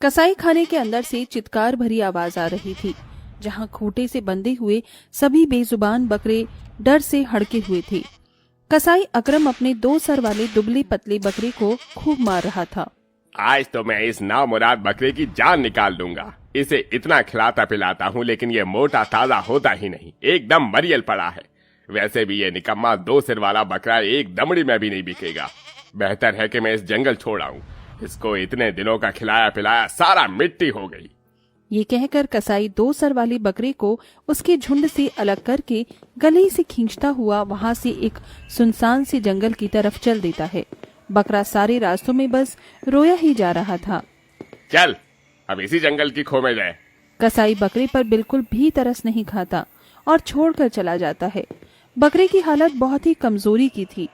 कसाई खाने के अंदर से चित्कार भरी आवाज आ रही थी, जहां खूंटे से बंधे हुए सभी बेजुबान बकरे डर से हड़के हुए थे। कसाई अकरम अपने 2 सर वाले दुबले पतले बकरे को खूब मार रहा था। आज तो मैं इस नामुराद बकरे की जान निकाल दूंगा। इसे इतना खिलाता पिलाता हूँ, लेकिन ये मोटा ताजा होता ही नहीं, एकदम मरियल पड़ा है। वैसे भी ये निकम्मा 2 सिर वाला बकरा एक दमड़ी में भी नहीं बिकेगा। बेहतर है कि मैं इस जंगल छोड़ आऊं। इसको इतने दिनों का खिलाया पिलाया सारा मिट्टी हो गई। ये कहकर कसाई 2 सर वाले बकरे को उसके झुंड से अलग करके गले से खींचता हुआ वहां से एक सुनसान से जंगल की तरफ चल देता है। बकरा सारे रास्तों में बस रोया ही जा रहा था। चल, अब इसी जंगल की खो में जाए। कसाई बकरे पर बिल्कुल भी तरस नहीं खाता और छोड़कर चला जाता है। बकरे की हालत बहुत ही कमजोरी की थी।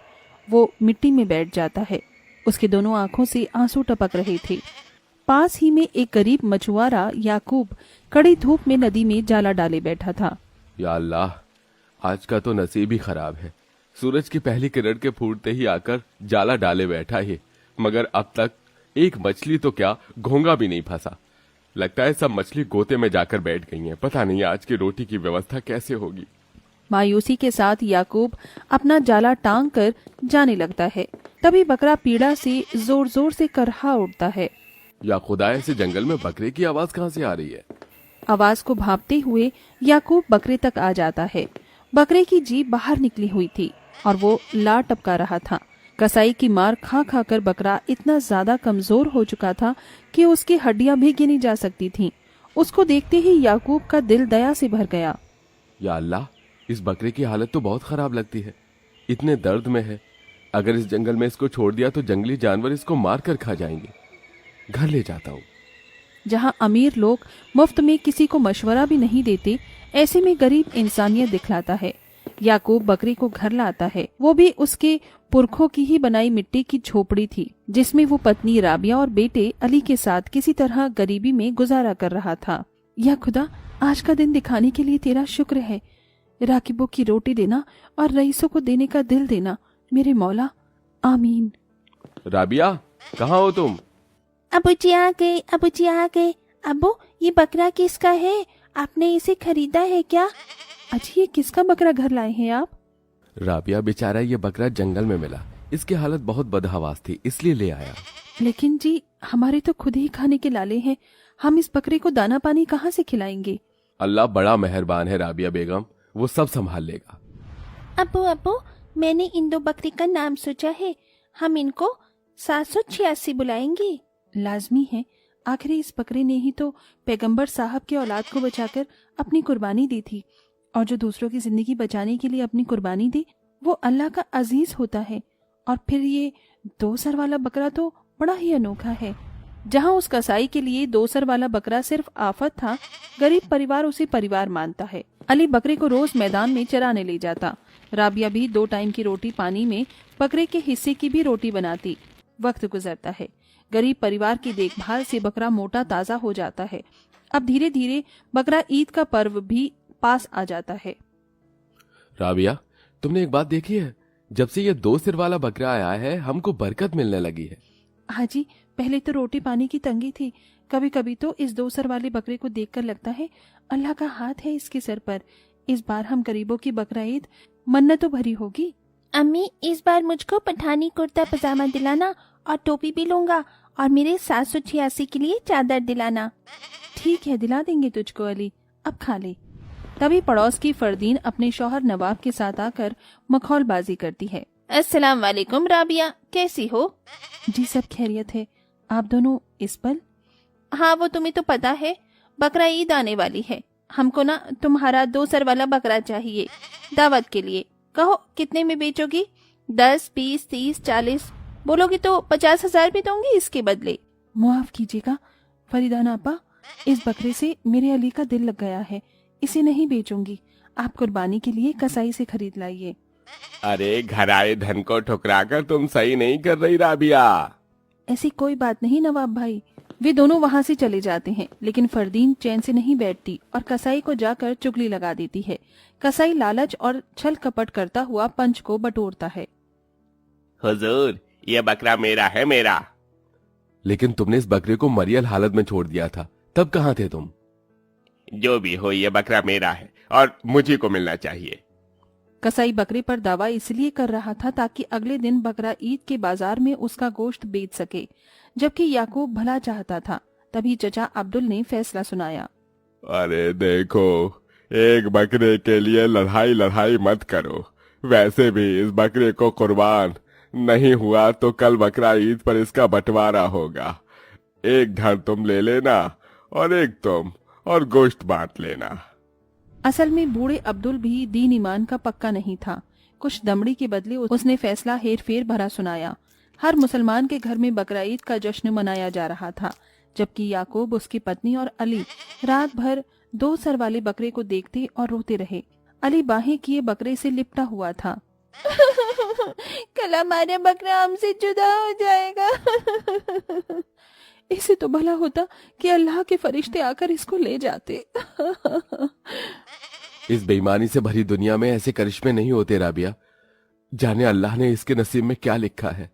वो मिट्टी में बैठ जाता है। उसके दोनों आंखों से आंसू टपक रहे थे। पास ही में एक गरीब मछुआरा याकूब कड़ी धूप में नदी में जाला डाले बैठा था। या अल्लाह, आज का तो नसीब ही खराब है। सूरज की पहली किरण के फूटते ही आकर जाला डाले बैठा है, मगर अब तक एक मछली तो क्या घोंगा भी नहीं फंसा। लगता है सब मछली गोते में जाकर बैठ गई हैं। पता नहीं आज की रोटी की व्यवस्था कैसे होगी। मायूसी के साथ याकूब अपना जाला टांग कर जाने लगता है। तभी बकरा पीड़ा से जोर जोर से करहा उठता है। या खुदा, ऐसे जंगल में बकरे की आवाज कहाँ से आ रही है? आवाज को भांपते हुए याकूब बकरे तक आ जाता है। बकरे की जीभ बाहर निकली हुई थी और वो लार टपका रहा था। कसाई की मार खा खा कर बकरा इतना ज्यादा कमजोर हो चुका था कि उसकी हड्डियां भी गिनी जा सकती थीं। उसको देखते ही याकूब का दिल दया से भर गया। या अल्लाह, इस बकरे की हालत तो बहुत खराब लगती है। इतने दर्द में है। अगर इस जंगल में इसको छोड़ दिया तो जंगली जानवर इसको मार कर खा जाएंगे। घर ले जाता हूँ। जहाँ अमीर लोग मुफ्त में किसी को मशवरा भी नहीं देते, ऐसे में गरीब इंसानियत दिखलाता है। याकूब बकरी को घर लाता है। वो भी उसके पुरखों की ही बनाई मिट्टी की झोपड़ी थी, जिसमें वो पत्नी राबिया और बेटे अली के साथ किसी तरह गरीबी में गुजारा कर रहा था। या खुदा, आज का दिन दिखाने के लिए तेरा शुक्र है। राकिबों की रोटी देना और रईसों को देने का दिल देना मेरे मौला, आमीन। राबिया, कहाँ हो तुम? अबू जी आ गए, अबू जी आ गए। अबू, ये बकरा किसका है? आपने इसे खरीदा है क्या? अच्छा, ये किसका बकरा घर लाए हैं आप? राबिया, बेचारा ये बकरा जंगल में मिला। इसकी हालत बहुत बदहवास थी, इसलिए ले आया। लेकिन जी, हमारे तो खुद ही खाने के लाले हैं। हम इस बकरे को दाना पानी कहाँ से खिलाएंगे? अल्लाह बड़ा मेहरबान है राबिया बेगम, वो सब संभाल लेगा। अबू अबू, मैंने इन 2 बकरी का नाम सोचा है। हम इनको 786 बुलाएंगे। लाजमी है। आखिर इस बकरे ने ही तो पैगंबर साहब के औलाद को बचाकर अपनी कुर्बानी दी थी, और जो दूसरों की जिंदगी बचाने के लिए अपनी कुर्बानी दे वो अल्लाह का अजीज होता है। और फिर ये 2 सर वाला बकरा तो बड़ा ही अनोखा है। जहाँ उस कसाई के लिए 2 सर वाला बकरा सिर्फ आफत था, गरीब परिवार उसे परिवार मानता है। अली बकरे को रोज मैदान में चराने ले जाता। राबिया भी 2 टाइम की रोटी पानी में बकरे के हिस्से की भी रोटी बनाती। वक्त गुजरता है। गरीब परिवार की देखभाल से बकरा मोटा ताजा हो जाता है। अब धीरे धीरे बकरा ईद का पर्व भी पास आ जाता है। राबिया, तुमने एक बात देखी है? जब से ये 2 सिर वाला बकरा आया है, हमको बरकत मिलने लगी है। हाँ जी, पहले तो रोटी पानी की तंगी थी। कभी कभी तो इस 2 सर वाले बकरे को देखकर लगता है अल्लाह का हाथ है इसके सर पर। इस बार हम गरीबों की बकरा ईद मन्नतों भरी होगी। अम्मी, इस बार मुझको पठानी कुर्ता पजामा दिलाना और टोपी भी लूंगा, और मेरे 786 के लिए चादर दिलाना। ठीक है, दिला देंगे तुझको अली, अब खा ले। तभी पड़ोस की फरदीन अपने शौहर नवाब के साथ आकर मखौलबाजी करती है। अस्सलाम वालेकुम राबिया, कैसी हो? जी सब खैरियत है। आप दोनों इस पल? हाँ, वो तुम्हें तो पता है, बकरा ईद आने वाली है। हमको ना तुम्हारा 2 सर वाला बकरा चाहिए दावत के लिए। कहो कितने में बेचोगी? 10, 20, 30, 40 बोलोगी तो 50,000 भी दूंगी इसके बदले। मुआफ कीजिएगा फरीदाना आपा, इस बकरे से मेरे अली का दिल लग गया है। इसे नहीं बेचूंगी। आप कुर्बानी के लिए कसाई से खरीद लाइए। अरे घर आए धन को ठुकराकर तुम सही नहीं कर रही राबिया। ऐसी कोई बात नहीं नवाब भाई। वे दोनों वहाँ से चले जाते हैं, लेकिन फरदीन चैन से नहीं बैठती और कसाई को जाकर चुगली लगा देती है। कसाई लालच और छल कपट करता हुआ पंच को बटोरता है। हुजूर, ये बकरा मेरा है, मेरा। लेकिन तुमने इस बकरे को मरियल हालत में छोड़ दिया था, तब कहाँ थे तुम? जो भी हो, ये बकरा मेरा है और मुझे को मिलना चाहिए। कसाई बकरे पर दावा इसलिए कर रहा था ताकि अगले दिन बकरा ईद के बाजार में उसका गोश्त बेच सके, जबकि याकूब भला चाहता था। तभी चचा अब्दुल ने फैसला सुनाया। अरे देखो, एक बकरे के लिए लड़ाई लड़ाई मत करो। वैसे भी इस बकरे को कुर्बान नहीं हुआ तो कल बकरा ईद पर इसका बंटवारा होगा। एक धड़ तुम ले लेना और एक तुम, और गोश्त बांट लेना। असल में बूढ़े अब्दुल भी दीन ईमान का पक्का नहीं था। कुछ दमड़ी के बदले उसने फैसला हेर फेर भरा सुनाया। हर मुसलमान के घर में बकरा ईद का जश्न मनाया जा रहा था, जबकि याकूब, उसकी पत्नी और अली रात भर 2 सर वाले बकरे को देखते और रोते रहे। अली बाहें किए बकरे से लिपटा हुआ था। कल हमारा बकरा हमसे जुदा हो जाएगा। इसे तो भला होता कि अल्लाह के फरिश्ते आकर इसको ले जाते। इस बेईमानी से भरी दुनिया में ऐसे करिश्मे नहीं होते राबिया। जाने अल्लाह ने इसके नसीब में क्या लिखा है।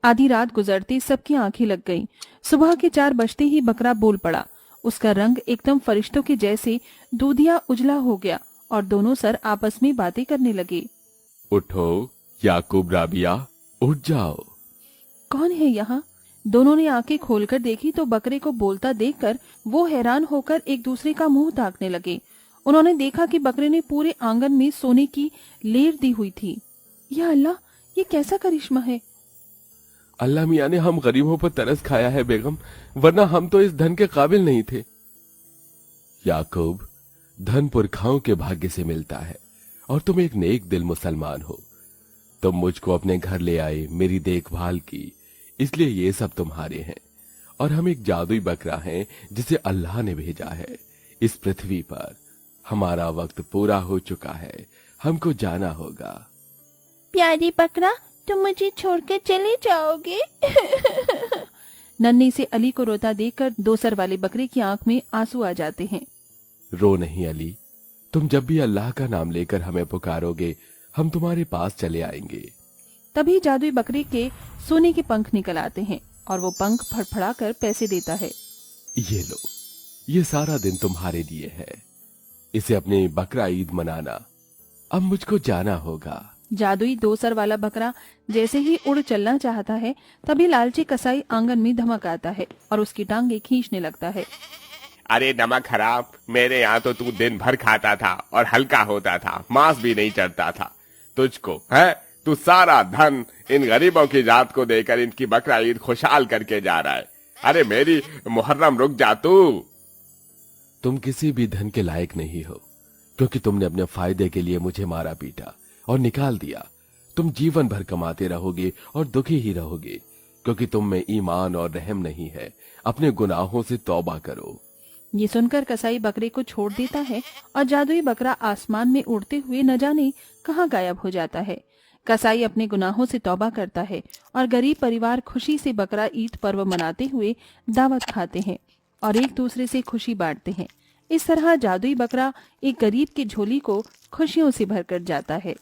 आधी रात गुजरते सबकी आंखें लग गईं। सुबह के 4 बजते ही बकरा बोल पड़ा। उसका रंग एकदम फरिश्तों के जैसे दूधिया उजला हो गया और दोनों सर आपस में बातें करने लगे। उठो याकूब, राबिया, उठ जाओ। कौन है यहाँ? दोनों ने आंखें खोलकर देखी तो बकरे को बोलता देखकर वो हैरान होकर एक दूसरे का मुंह ताकने लगे। उन्होंने देखा कि बकरे ने पूरे आंगन में सोने की लेर दी हुई थी। या अल्लाह, ये कैसा करिश्मा है? अल्लाह मियां ने हम गरीबों पर तरस खाया है बेगम, वरना हम तो इस धन के काबिल नहीं थे। याकूब, धन पुरखाओं के भाग्य से मिलता है और तुम एक नेक दिल मुसलमान हो। तुम मुझको अपने घर ले आए, मेरी देखभाल की, इसलिए ये सब तुम्हारे हैं। और हम एक जादुई बकरा हैं जिसे अल्लाह ने भेजा है इस पृथ्वी पर। हमारा वक्त पूरा हो चुका है, हमको जाना होगा। प्यारी बकरा, तुम मुझे छोड़कर चले जाओगे? नन्हे से अली को रोता देखकर 2 सर वाले बकरे की आंख में आंसू आ जाते हैं। रो नहीं अली, तुम जब भी अल्लाह का नाम लेकर हमें पुकारोगे, हम तुम्हारे पास चले आएंगे। तभी जादुई बकरे के सोने के पंख निकल आते हैं और वो पंख फड़फड़ाकर पैसे देता है। ये लो, ये सारा दिन तुम्हारे लिए है। इसे अपने बकरा ईद मनाना। अब मुझको जाना होगा। जादुई 2 सर वाला बकरा जैसे ही उड़ चलना चाहता है, तभी लालची कसाई आंगन में धमक आता है और उसकी टांगे खींचने लगता है। अरे नमक हराम, मेरे यहाँ तो तू दिन भर खाता था और हल्का होता था, मांस भी नहीं चढ़ता था। तुझको है, तू सारा धन इन गरीबों की जात को देकर इनकी बकरा ईद खुशहाल करके जा रहा है। अरे मेरी मुहर्रम, रुक जा तू। तुम किसी भी धन के लायक नहीं हो, क्योंकि तुमने अपने फायदे के लिए मुझे मारा पीटा और निकाल दिया। तुम जीवन भर कमाते रहोगे और दुखी ही रहोगे, क्योंकि तुम में ईमान और रहम नहीं है। अपने गुनाहों से तौबा करो। ये सुनकर कसाई बकरे को छोड़ देता है और जादुई बकरा आसमान में उड़ते हुए न जाने कहाँ गायब हो जाता है। कसाई अपने गुनाहों से तौबा करता है और गरीब परिवार खुशी से बकरा ईद पर्व मनाते हुए दावत खाते हैं और एक दूसरे से खुशी बांटते हैं। इस तरह जादुई बकरा एक गरीब की झोली को खुशियों से भरकर जाता है।